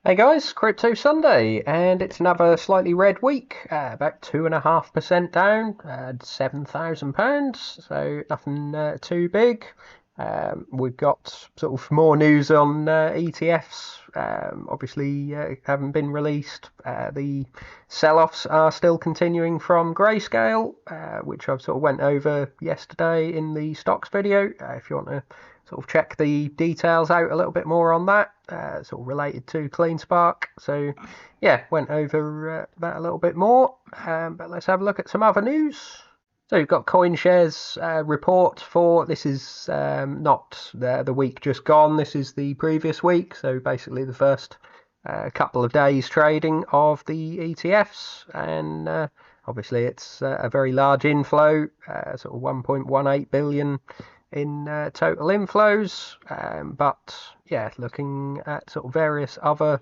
Hey guys, Crypto Sunday, and it's another slightly red week. About 2.5% down, £7,000, so nothing too big. We've got sort of more news on ETFs. Obviously, haven't been released. The sell-offs are still continuing from Grayscale, which I've sort of went over yesterday in the stocks video. If you want to sort of check the details out a little bit more on that, sort of related to CleanSpark. So yeah, went over that a little bit more. But let's have a look at some other news. So you've got CoinShares report for this is not the week just gone. This is the previous week. So basically the first couple of days trading of the ETFs, and obviously it's a very large inflow, sort of 1.18 billion in total inflows. But yeah, looking at sort of various other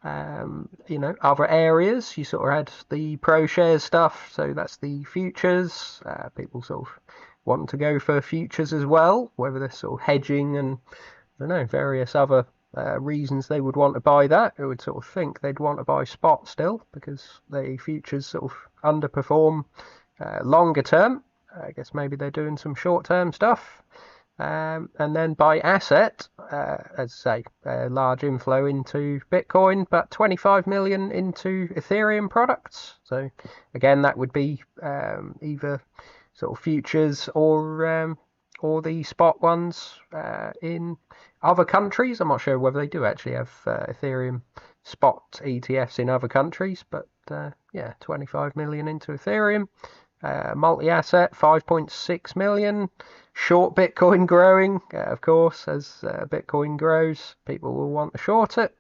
other areas. You sort of had the pro shares stuff, so that's the futures. People sort of want to go for futures as well, whether they're sort of hedging and I don't know, various other reasons they would want to buy that. I would sort of think they'd want to buy spot still because the futures sort of underperform longer term. I guess maybe they're doing some short term stuff. And then by asset, as I say, a large inflow into Bitcoin, but 25 million into Ethereum products. So again, that would be either sort of futures or the spot ones in other countries. I'm not sure whether they do actually have Ethereum spot ETFs in other countries, but yeah, 25 million into Ethereum. Multi-asset, 5.6 million. Short Bitcoin growing, of course, as Bitcoin grows, people will want to short it.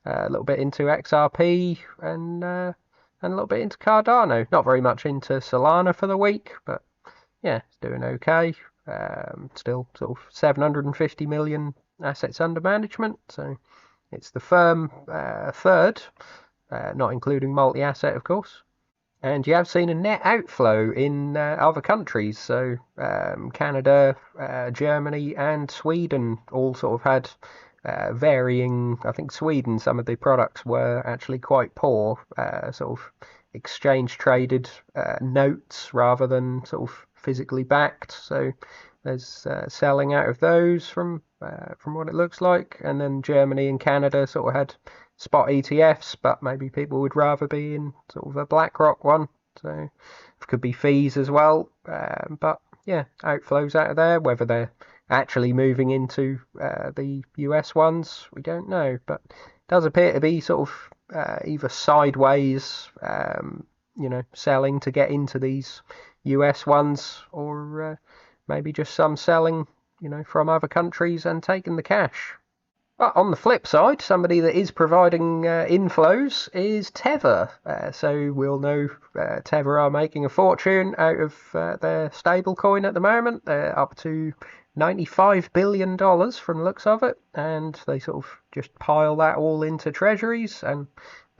A little bit into XRP and a little bit into Cardano. Not very much into Solana for the week, but yeah, it's doing okay. Still sort of 750 million assets under management, so it's the firm third, not including multi-asset, of course. And you have seen a net outflow in other countries. So Canada, Germany, and Sweden all sort of had varying. I think Sweden, some of the products were actually quite poor, sort of exchange traded notes rather than sort of physically backed. So there's selling out of those from what it looks like. And then Germany and Canada sort of had spot ETFs, but maybe people would rather be in sort of a BlackRock one. So it could be fees as well. But yeah, outflows out of there. Whether they're actually moving into the US ones, we don't know. But it does appear to be sort of either sideways, selling to get into these US ones, or maybe just some selling, from other countries and taking the cash. But on the flip side, somebody that is providing inflows is Tether. So we'll know Tether are making a fortune out of their stablecoin at the moment. They're up to $95 billion from the looks of it, and they sort of just pile that all into treasuries and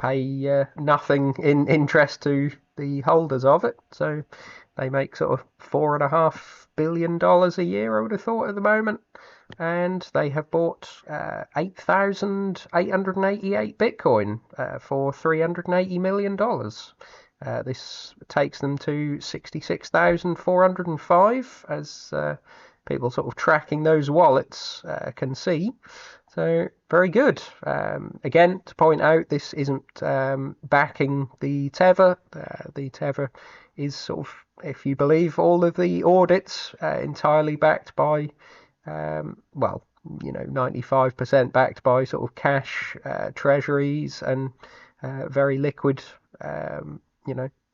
pay nothing in interest to the holders of it. So they make sort of $4.5 billion a year, I would have thought, at the moment. And they have bought 8,888 Bitcoin for $380 million. This takes them to 66,405, as people sort of tracking those wallets can see. So very good. Again, to point out, this isn't backing the Tether. The Tether is sort of, if you believe all of the audits, entirely backed by, 95% backed by sort of cash, treasuries, and very liquid,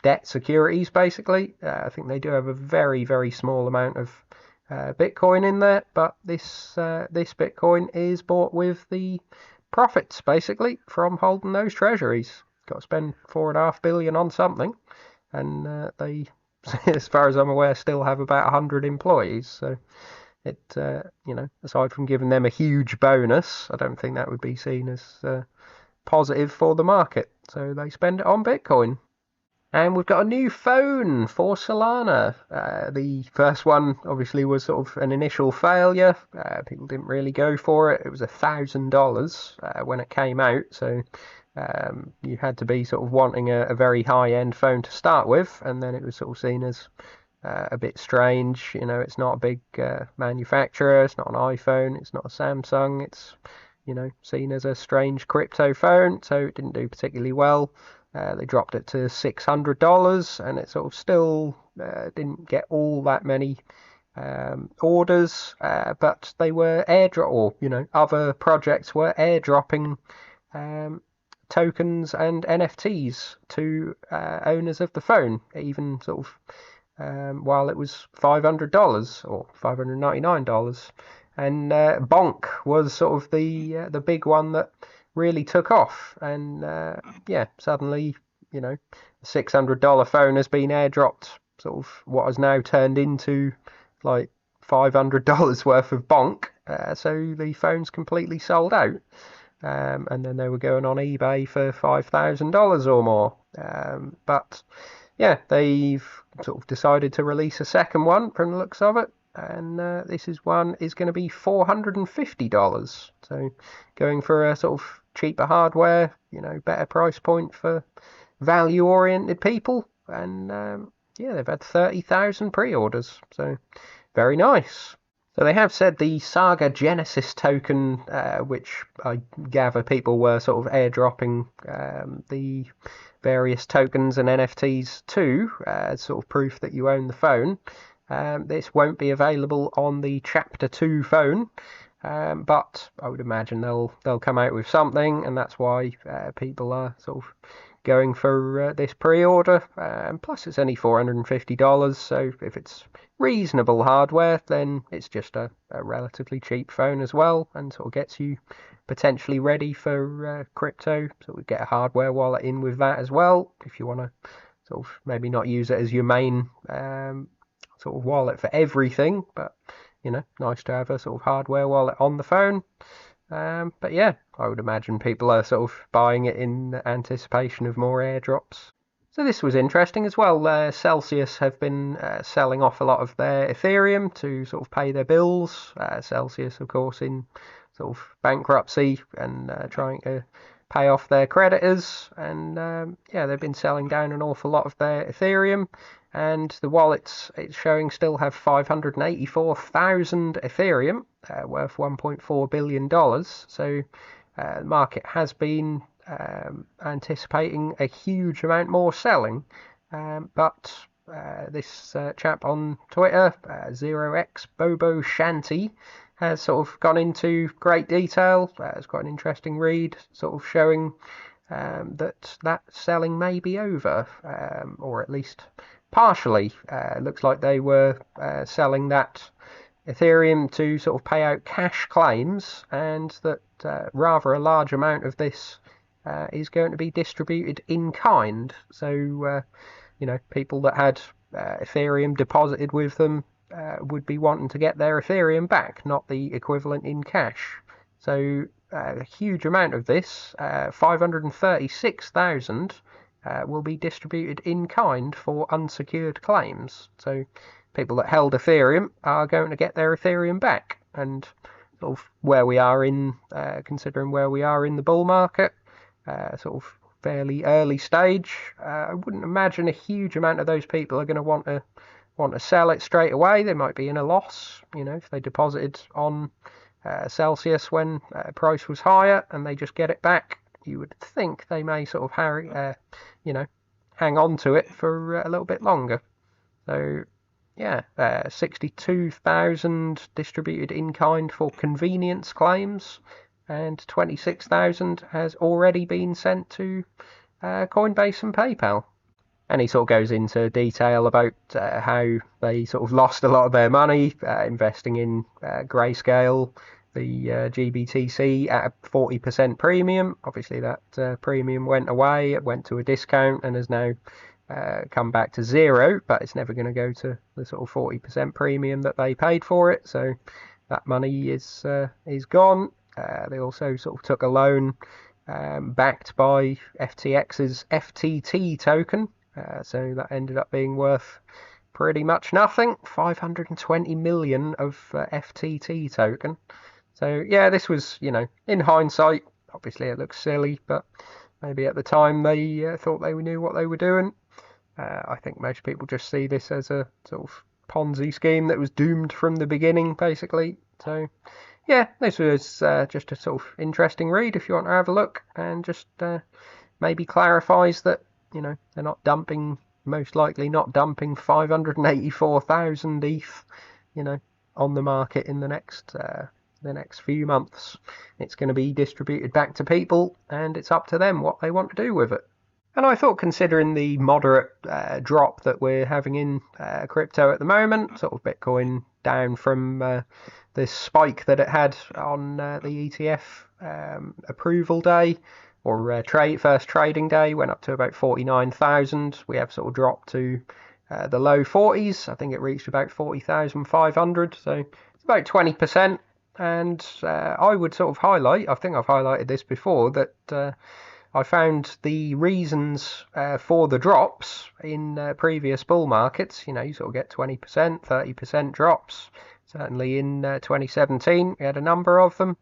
debt securities, basically. I think they do have a very, very small amount of Bitcoin in there, but this Bitcoin is bought with the profits, basically, from holding those treasuries. Got to spend 4.5 billion on something, and they, as far as I'm aware, still have about 100 employees. So it, aside from giving them a huge bonus, I don't think that would be seen as positive for the market. So they spend it on Bitcoin. And we've got a new phone for Solana. The first one obviously was sort of an initial failure. People didn't really go for it. It was $1,000 when it came out, so you had to be sort of wanting a very high-end phone to start with, and then it was sort of seen as a bit strange. You know, it's not a big manufacturer. It's not an iPhone. It's not a Samsung. It's, you know, seen as a strange crypto phone, so it didn't do particularly well. They dropped it to $600, and it sort of still didn't get all that many orders, but they were airdrop, or you know, other projects were airdropping um, tokens and NFTs to owners of the phone, even sort of while it was $500 or $599. And Bonk was sort of the big one that really took off. And yeah, suddenly, you know, a $600 phone has been airdropped, sort of what has now turned into like $500 worth of Bonk. So the phone's completely sold out. And then they were going on eBay for $5,000 or more. But yeah, they've sort of decided to release a second one from the looks of it, and this one is going to be $450. So going for a sort of cheaper hardware, you know, better price point for value-oriented people, and yeah, they've had 30,000 pre-orders, so very nice. So they have said the Saga Genesis token, which I gather people were sort of airdropping the various tokens and NFTs to, as sort of proof that you own the phone. This won't be available on the Chapter 2 phone, but I would imagine they'll come out with something, and that's why people are sort of going for this pre-order. Plus, it's only $450, so if it's reasonable hardware, then it's just a relatively cheap phone as well, and sort of gets you potentially ready for crypto. So we get a hardware wallet in with that as well, if you want to sort of maybe not use it as your main sort of wallet for everything, but you know, nice to have a sort of hardware wallet on the phone. But yeah, I would imagine people are sort of buying it in anticipation of more airdrops. So this was interesting as well. Celsius have been selling off a lot of their Ethereum to sort of pay their bills. Celsius, of course, in sort of bankruptcy and trying to pay off their creditors. And yeah, they've been selling down an awful lot of their Ethereum. And the wallets, it's showing, still have 584,000 Ethereum, worth $1.4 billion. So the market has been anticipating a huge amount more selling. But this chap on Twitter, 0x Bobo Shanty, has sort of gone into great detail. It's quite an interesting read, sort of showing that selling may be over, or at least partially. Looks like they were selling that Ethereum to sort of pay out cash claims, and that rather a large amount of this is going to be distributed in kind. So, you know, people that had Ethereum deposited with them would be wanting to get their Ethereum back, not the equivalent in cash. So a huge amount of this, 536,000, will be distributed in kind for unsecured claims. So people that held Ethereum are going to get their Ethereum back. And sort of where we are in, considering where we are in the bull market, sort of fairly early stage, I wouldn't imagine a huge amount of those people are going to want to sell it straight away. They might be in a loss, you know, if they deposited on Celsius when price was higher and they just get it back. You would think they may sort of you know, hang on to it for a little bit longer. So yeah, 62,000 distributed in kind for convenience claims, and 26,000 has already been sent to Coinbase and PayPal. And he sort of goes into detail about how they sort of lost a lot of their money investing in Grayscale, the GBTC, at a 40% premium. Obviously that premium went away, it went to a discount and has now come back to zero, but it's never going to go to the sort of 40% premium that they paid for it. So that money is gone. They also sort of took a loan backed by FTX's FTT token, So that ended up being worth pretty much nothing. 520 million of FTT token. So yeah, this was, in hindsight, obviously it looks silly, but maybe at the time they thought they knew what they were doing. I think most people just see this as a sort of Ponzi scheme that was doomed from the beginning, basically. So yeah, this was just a sort of interesting read if you want to have a look, and just maybe clarifies that, they're not dumping, most likely not dumping 584,000 ETH, on the market in the next few months. It's going to be distributed back to people, and it's up to them what they want to do with it. And I thought, considering the moderate drop that we're having in crypto at the moment, sort of Bitcoin down from this spike that it had on the ETF approval day, or first trading day, went up to about 49,000. We have sort of dropped to the low 40s. I think it reached about 40,500. So it's about 20%. And I would sort of highlight, I think I've highlighted this before, that I found the reasons for the drops in previous bull markets. You sort of get 20%, 30% drops. Certainly in 2017, we had a number of them.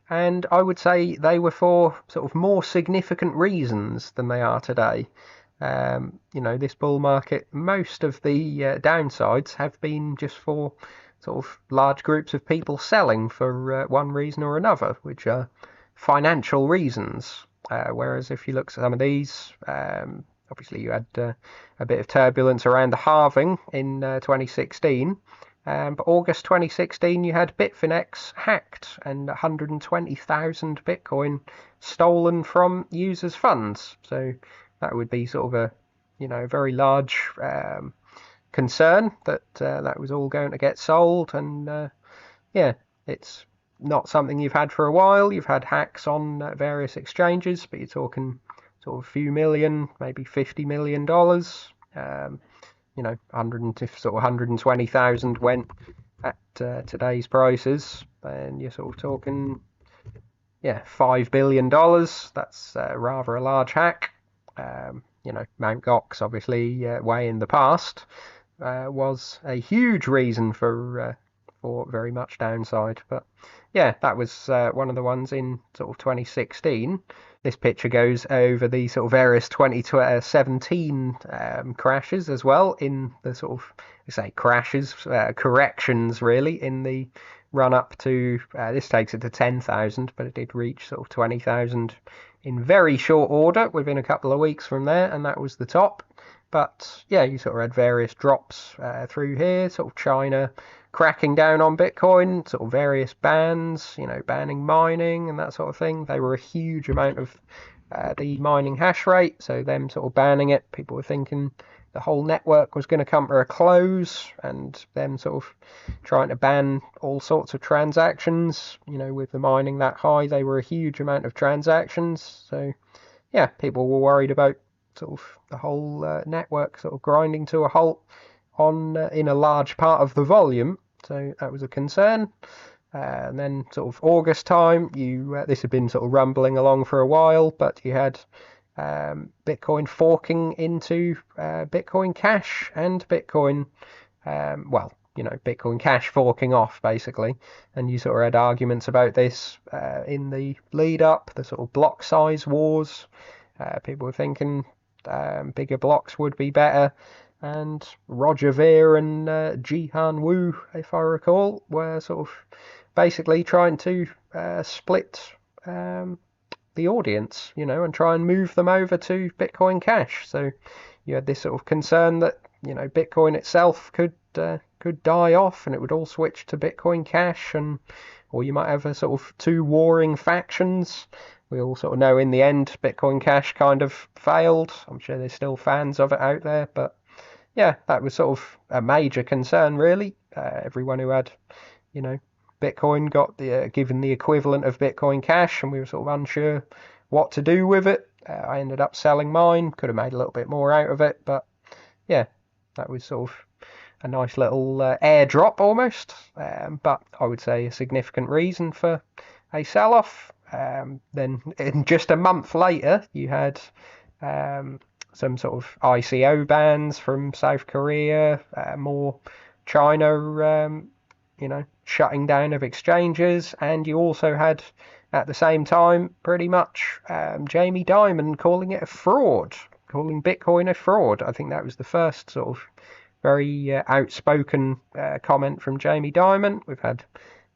And I would say they were for sort of more significant reasons than they are today. This bull market, most of the downsides have been just for sort of large groups of people selling for one reason or another, which are financial reasons. Whereas if you look at some of these, obviously you had a bit of turbulence around the halving in 2016. But August 2016, you had Bitfinex hacked and 120,000 Bitcoin stolen from users' funds. So that would be sort of a very large concern that that was all going to get sold. And yeah, it's not something you've had for a while. You've had hacks on various exchanges, but you're talking sort of a few million, maybe $50 million. 120,000 went at today's prices, and you're sort of talking, $5 billion. That's rather a large hack. Mt. Gox, obviously, way in the past, was a huge reason for very much downside. But yeah, that was one of the ones in sort of 2016. This picture goes over the sort of various 2017 crashes as well, in the sort of, corrections really, in the run up to, this takes it to 10,000, but it did reach sort of 20,000 in very short order within a couple of weeks from there, and that was the top. But yeah, you sort of had various drops through here, sort of China cracking down on Bitcoin, sort of various bans, banning mining and that sort of thing. They were a huge amount of the mining hash rate, so them sort of banning it, people were thinking the whole network was going to come to a close, and them sort of trying to ban all sorts of transactions. With the mining that high, they were a huge amount of transactions. So yeah, people were worried about sort of the whole network sort of grinding to a halt in a large part of the volume. So that was a concern. And then sort of August time, this had been sort of rumbling along for a while, but you had Bitcoin forking into Bitcoin Cash and Bitcoin, Bitcoin Cash forking off, basically. And you sort of had arguments about this in the lead up, the sort of block size wars. People were thinking bigger blocks would be better. And Roger Ver and Jihan Wu, if I recall, were sort of basically trying to split the audience, and try and move them over to Bitcoin Cash. So you had this sort of concern that, Bitcoin itself could die off and it would all switch to Bitcoin Cash, or you might have a sort of two warring factions. We all sort of know in the end Bitcoin Cash kind of failed. I'm sure there's still fans of it out there, but yeah, that was sort of a major concern, really. Everyone who had, Bitcoin got given the equivalent of Bitcoin Cash, and we were sort of unsure what to do with it. I ended up selling mine. Could have made a little bit more out of it, but yeah, that was sort of a nice little airdrop almost. But I would say a significant reason for a sell-off. Then, in just a month later, you had some sort of ICO bans from South Korea, more China, shutting down of exchanges, and you also had at the same time pretty much Jamie Dimon calling it a fraud, calling Bitcoin a fraud. I think that was the first sort of very outspoken comment from Jamie Dimon. We've had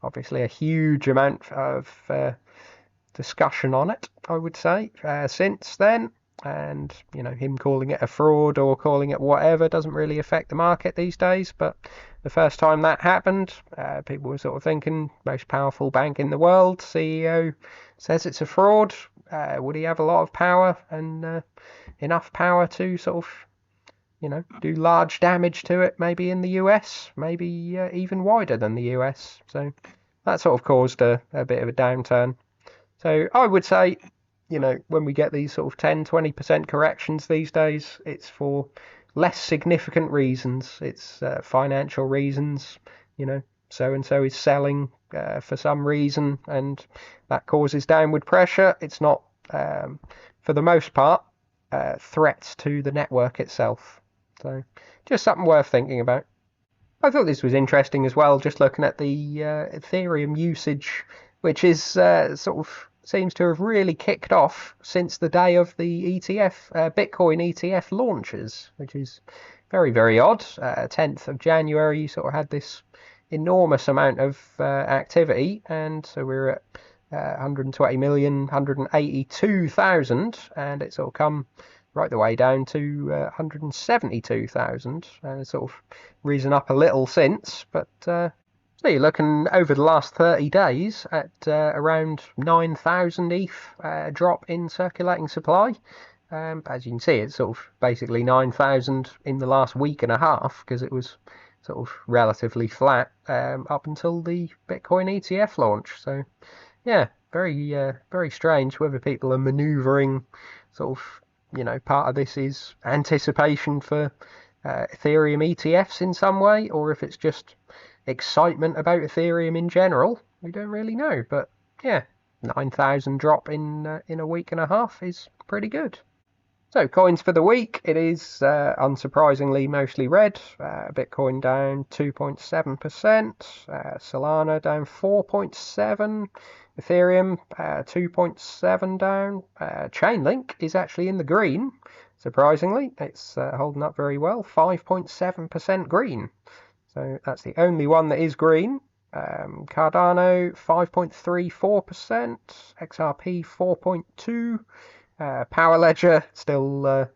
obviously a huge amount of discussion on it, I would say, since then. And, him calling it a fraud or calling it whatever doesn't really affect the market these days. But the first time that happened, people were sort of thinking, most powerful bank in the world, CEO says it's a fraud. Would he have a lot of power and enough power to sort of, do large damage to it, maybe in the US, maybe even wider than the US? So that sort of caused a bit of a downturn. So I would say, when we get these sort of 10-20% corrections these days, it's for less significant reasons. It's financial reasons, so-and-so is selling for some reason, and that causes downward pressure. It's not, for the most part, threats to the network itself. So just something worth thinking about. I thought this was interesting as well, just looking at the Ethereum usage, which is sort of seems to have really kicked off since the day of the Bitcoin ETF launches, which is very, very odd. 10th of January, you sort of had this enormous amount of activity, and so we were at 120 million, 182,000, and it's sort of come right the way down to 172,000, and it's sort of risen up a little since, but so you're looking over the last 30 days at around 9,000 ETH drop in circulating supply. As you can see, it's sort of basically 9,000 in the last week and a half, because it was sort of relatively flat up until the Bitcoin ETF launch. So yeah, very very strange whether people are manoeuvring sort of, part of this is anticipation for Ethereum ETFs in some way, or if it's just excitement about Ethereum in general. We don't really know, but yeah, 9,000 drop in a week and a half is pretty good. So coins for the week, it is unsurprisingly mostly red. Bitcoin down 2.7%, Solana down 4.7%, Ethereum 2.7% down. Chainlink is actually in the green, surprisingly. It's holding up very well, 5.7% green. So that's the only one that is green. Cardano 5.34%, XRP 4.2%, Power Ledger still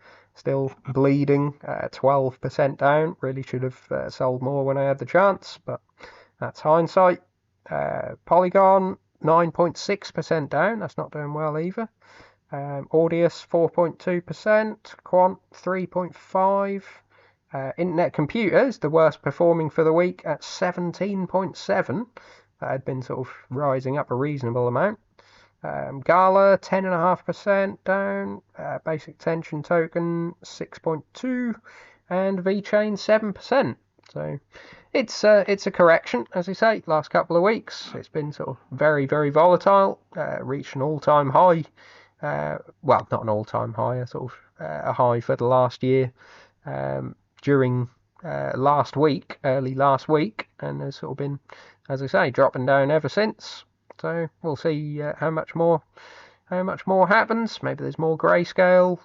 bleeding, 12% down. Really should have sold more when I had the chance, but that's hindsight. Polygon 9.6% down. That's not doing well either. Audius 4.2%, Quant 3.5%. Internet Computers, the worst performing for the week at 17.7%. That had been sort of rising up a reasonable amount. Gala 10.5% down. Basic Tension Token 6.2%, and VeChain 7%. So it's a correction, as I say. Last couple of weeks, it's been sort of very, very volatile. Reached an all-time high. Well, not an all-time high, a sort of a high for the last year. During early last week, and has sort of been, as I say, dropping down ever since. So we'll see how much more happens. Maybe there's more grayscale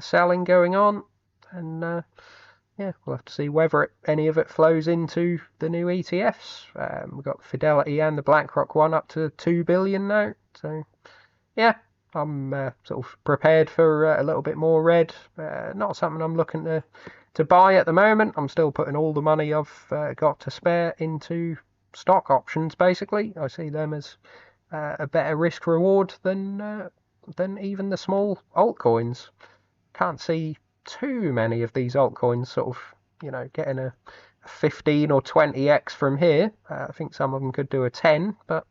selling going on, and yeah, we'll have to see whether any of it flows into the new ETFs. We've got Fidelity and the BlackRock one up to 2 billion now. So yeah, I'm sort of prepared for a little bit more red. Not something I'm looking to buy at the moment. I'm still putting all the money I've got to spare into stock options, basically. I see them as a better risk reward than even the small altcoins. Can't see too many of these altcoins sort of, getting a 15 or 20x from here. I think some of them could do a 10, but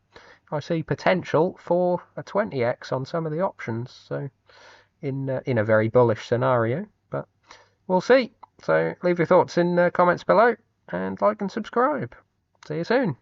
I see potential for a 20x on some of the options. So in a very bullish scenario, but we'll see. So leave your thoughts in the comments below, and like and subscribe. See you soon.